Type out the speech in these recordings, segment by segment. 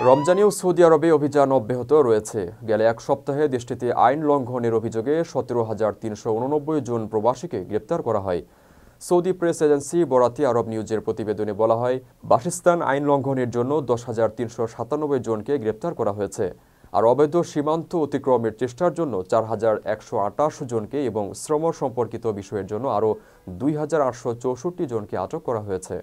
রমজানেও Saudi আরবে অভিযান অব্যাহত রয়েছে। গেল এক সপ্তাহে দেশটিতে আইন লঙ্ঘনের অভিযোগে 17,389 জন প্রবাসীকে গ্রেপ্তার করা হয়। সৌদি প্রেস এজেন্সি বরাতি আরব নিউজের প্রতিবেদনে বলা হয়, বাসস্থান আইন লঙ্ঘনের জন্য 10,397 জনকে গ্রেপ্তার করা হয়েছে। আর অবৈধ সীমান্ত অতিক্রমের চেষ্টার জন্য 4,128 জনকে এবং শ্রম সম্পর্কিত বিষয়ের জন্য আরও 2,864 জনকে আটক করা হয়েছে।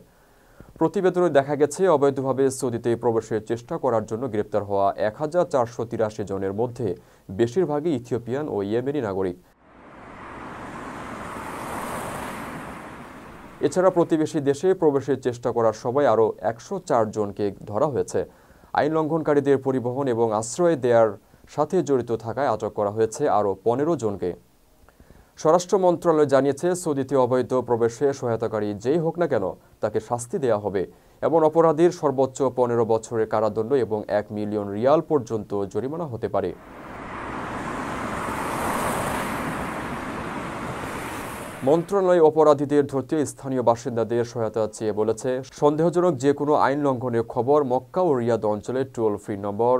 প্রতিবেদনে দেখা গেছে, অবৈধভাবে সৌদিতে প্রবেশের চেষ্টা করার জন্য গ্রেপ্তার হওয়া 1,483 জনের মধ্যে বেশিরভাগই ইথিওপিয়ান ও ইয়েমেনি নাগরিক। এছাড়া প্রতিবেশী দেশে প্রবেশের চেষ্টা করার সময় আরও 104 জনকে ধরা হয়েছে। আইন লঙ্ঘনকারীদের পরিবহন এবং আশ্রয় দেওয়ার সাথে জড়িত থাকায় আটক করা হয়েছে আরও 15 জনকে। স্বরাষ্ট্র মন্ত্রণালয় জানিয়েছে, সৌদিতে অবৈধ প্রবেশে সহায়তাকারী যেই হোক না কেন তাকে শাস্তি দেওয়া হবে। এমন অপরাধীর সর্বোচ্চ 15 বছরের কারাদণ্ড এবং 1 মিলিয়ন রিয়াল পর্যন্ত জরিমানা হতে পারে। মন্ত্রণালয় অপরাধীদের ধরতে স্থানীয় বাসিন্দাদের সহায়তা চেয়ে বলেছে, সন্দেহজনক যে কোনো আইন লঙ্ঘনের খবর মক্কা ও রিয়াদ অঞ্চলে টোল ফ্রি নম্বর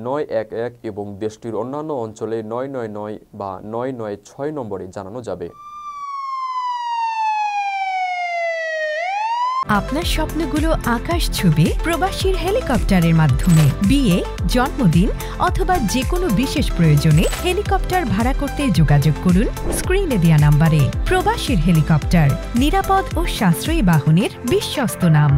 911 এবং দেশটির অন্যান্য অঞ্চলে 999 বা 996 নম্বরে জানানো যাবে। আপনার স্বপ্নগুলো আকাশ ছুবে প্রবাসীর হেলিকপ্টারের মাধ্যমে। বিয়ে, জন্মদিন অথবা যে কোনো বিশেষ প্রয়োজনে হেলিকপ্টার ভাড়া করতে যোগাযোগ করুন স্ক্রিনে দেয়া নাম্বারে। প্রবাসীর হেলিকপ্টার, নিরাপদ ও সাশ্রয়ী বাহনের বিশ্বস্ত নাম।